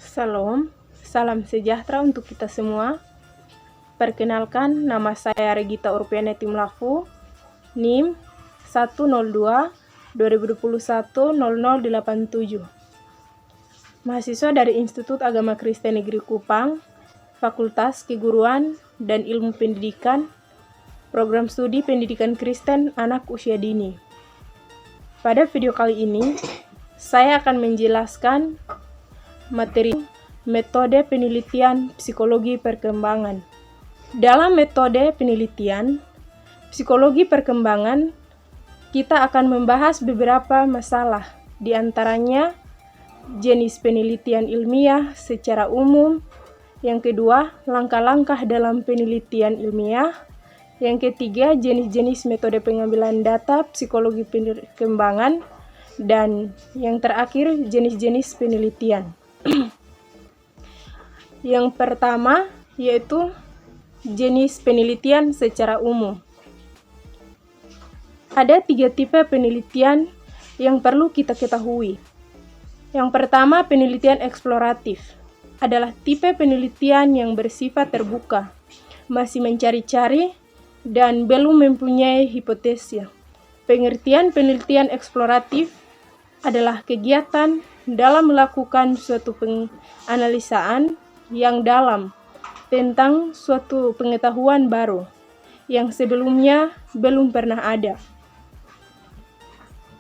Salam, salam sejahtera untuk kita semua. Perkenalkan, nama saya Regita Urpiana Timlafu, NIM 102-2021-0087. Mahasiswa dari Institut Agama Kristen Negeri Kupang, Fakultas Keguruan dan Ilmu Pendidikan, Program Studi Pendidikan Kristen Anak Usia Dini. Pada video kali ini, saya akan menjelaskan materi metode penelitian psikologi perkembangan. Dalam metode penelitian psikologi perkembangan, kita akan membahas beberapa masalah, di antaranya jenis penelitian ilmiah secara umum, yang kedua, langkah-langkah dalam penelitian ilmiah, yang ketiga, jenis-jenis metode pengambilan data psikologi perkembangan, dan yang terakhir, jenis-jenis penelitian. Yang pertama yaitu jenis penelitian secara umum. Ada 3 tipe penelitian yang perlu kita ketahui. Yang pertama, penelitian eksploratif adalah tipe penelitian yang bersifat terbuka, masih mencari-cari dan belum mempunyai hipotesis. Pengertian penelitian eksploratif adalah kegiatan dalam melakukan suatu penganalisaan yang dalam tentang suatu pengetahuan baru yang sebelumnya belum pernah ada.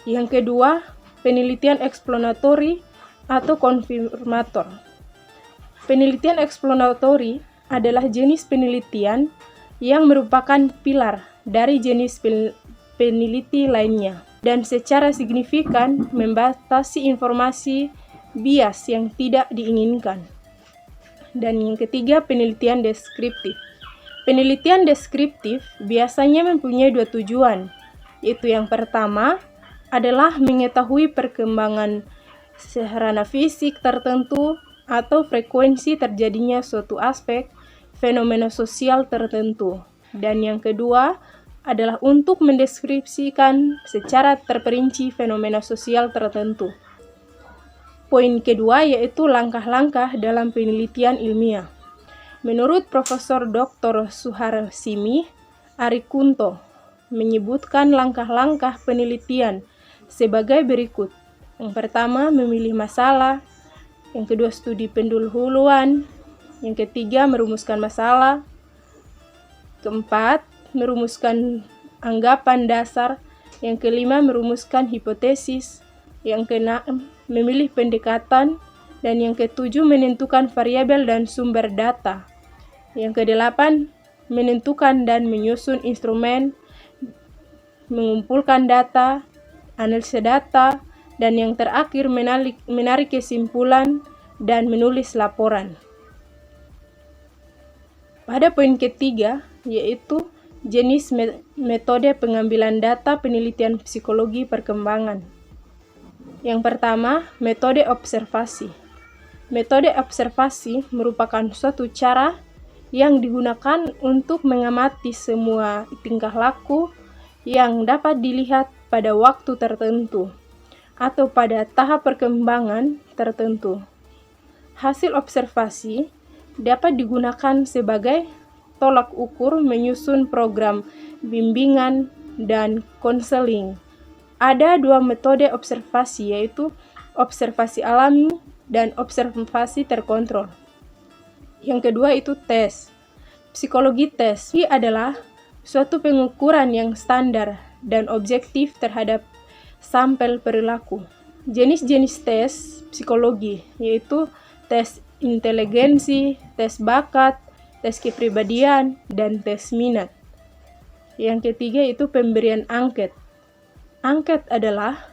Yang kedua, penelitian eksploratori atau konfirmator. Penelitian eksploratori adalah jenis penelitian yang merupakan pilar dari jenis peneliti lainnya dan secara signifikan membatasi informasi bias yang tidak diinginkan. Dan yang ketiga, penelitian deskriptif. Penelitian deskriptif biasanya mempunyai 2 tujuan, yaitu yang pertama adalah mengetahui perkembangan sarana fisik tertentu atau frekuensi terjadinya suatu aspek fenomena sosial tertentu. Dan yang kedua adalah untuk mendeskripsikan secara terperinci fenomena sosial tertentu. Poin kedua yaitu langkah-langkah dalam penelitian ilmiah. Menurut Profesor Dr. Suharsimi Arikunto menyebutkan langkah-langkah penelitian sebagai berikut. Yang pertama, memilih masalah. Yang kedua, studi pendahuluan. Yang ketiga, merumuskan masalah. Keempat, merumuskan anggapan dasar. Yang kelima, merumuskan hipotesis. Yang keenam, memilih pendekatan. Dan yang ketujuh, menentukan variabel dan sumber data. Yang kedelapan, menentukan dan menyusun instrumen, mengumpulkan data, analisa data, dan yang terakhir menarik kesimpulan dan menulis laporan. Pada poin ketiga, yaitu jenis metode pengambilan data penelitian psikologi perkembangan. Yang pertama, metode observasi. Metode observasi merupakan suatu cara yang digunakan untuk mengamati semua tingkah laku yang dapat dilihat pada waktu tertentu atau pada tahap perkembangan tertentu. Hasil observasi dapat digunakan sebagai tolak ukur menyusun program bimbingan dan konseling. Ada 2 metode observasi, yaitu observasi alami dan observasi terkontrol. Yang kedua itu tes. Psikologi tes ini adalah suatu pengukuran yang standar dan objektif terhadap sampel perilaku. Jenis-jenis tes psikologi yaitu tes inteligensi, tes bakat, tes kepribadian, dan tes minat. Yang ketiga itu pemberian angket. Angket adalah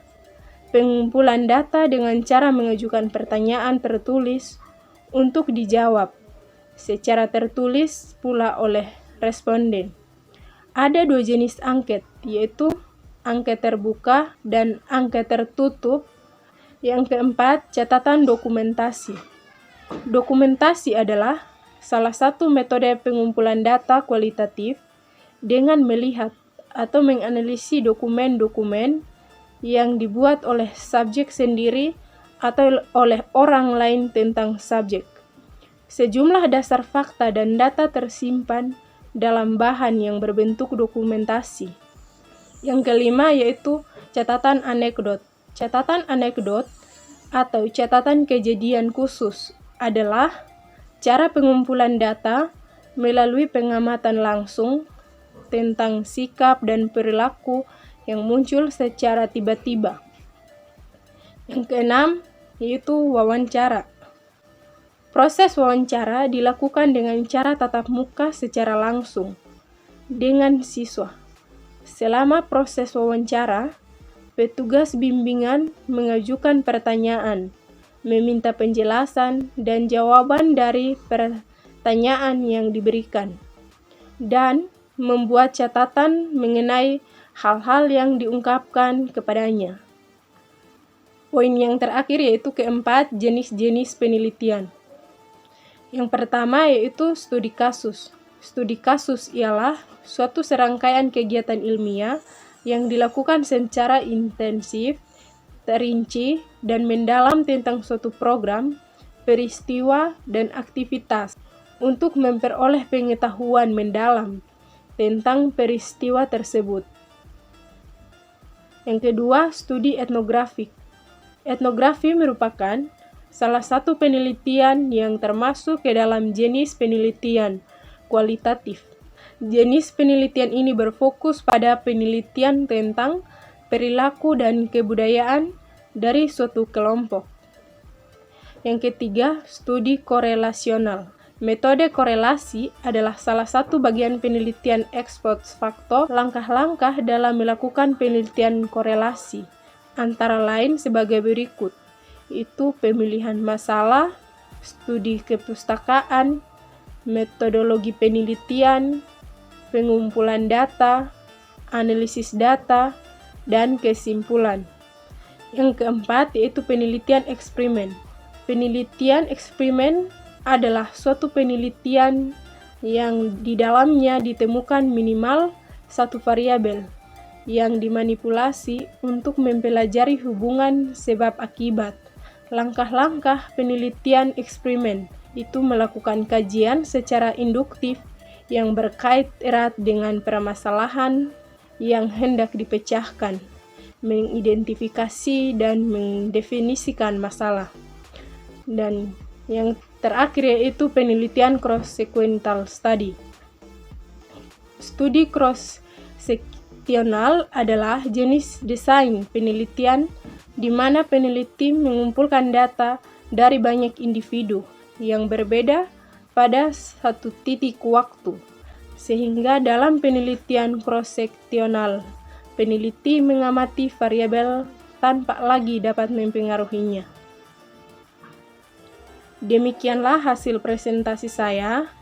pengumpulan data dengan cara mengajukan pertanyaan tertulis untuk dijawab secara tertulis pula oleh responden. Ada 2 jenis angket, yaitu angket terbuka dan angket tertutup. Yang keempat, catatan dokumentasi. Dokumentasi adalah salah satu metode pengumpulan data kualitatif dengan melihat atau menganalisis dokumen-dokumen yang dibuat oleh subjek sendiri atau oleh orang lain tentang subjek. Sejumlah dasar fakta dan data tersimpan dalam bahan yang berbentuk dokumentasi. Yang kelima yaitu catatan anekdot. Catatan anekdot atau catatan kejadian khusus adalah cara pengumpulan data melalui pengamatan langsung tentang sikap dan perilaku yang muncul secara tiba-tiba. Yang keenam yaitu wawancara. Proses wawancara dilakukan dengan cara tatap muka secara langsung dengan siswa. Selama proses wawancara, petugas bimbingan mengajukan pertanyaan, meminta penjelasan dan jawaban dari pertanyaan yang diberikan, dan membuat catatan mengenai hal-hal yang diungkapkan kepadanya. Poin yang terakhir yaitu keempat, jenis-jenis penelitian. Yang pertama yaitu studi kasus. Studi kasus ialah suatu serangkaian kegiatan ilmiah yang dilakukan secara intensif, terinci, dan mendalam tentang suatu program, peristiwa, dan aktivitas untuk memperoleh pengetahuan mendalam tentang peristiwa tersebut. Yang kedua, studi etnografik. Etnografi merupakan salah satu penelitian yang termasuk ke dalam jenis penelitian kualitatif. Jenis penelitian ini berfokus pada penelitian tentang perilaku dan kebudayaan dari suatu kelompok. Yang ketiga, studi korelasional. Metode korelasi adalah salah satu bagian penelitian ex post facto, langkah-langkah dalam melakukan penelitian korelasi, antara lain sebagai berikut, yaitu pemilihan masalah, studi kepustakaan, metodologi penelitian, pengumpulan data, analisis data, dan kesimpulan. Yang keempat yaitu penelitian eksperimen. Penelitian eksperimen adalah suatu penelitian yang di dalamnya ditemukan minimal satu variabel yang dimanipulasi untuk mempelajari hubungan sebab akibat. Langkah-langkah penelitian eksperimen itu melakukan kajian secara induktif yang berkait erat dengan permasalahan yang hendak dipecahkan, mengidentifikasi dan mendefinisikan masalah. Dan yang terakhir yaitu penelitian cross-sequential study. Studi cross-seksional adalah jenis desain penelitian di mana peneliti mengumpulkan data dari banyak individu yang berbeda pada satu titik waktu, sehingga dalam penelitian cross-seksional, peneliti mengamati variabel tanpa lagi dapat mempengaruhinya. Demikianlah hasil presentasi saya.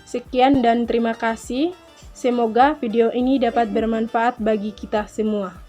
Sekian dan terima kasih. Semoga video ini dapat bermanfaat bagi kita semua.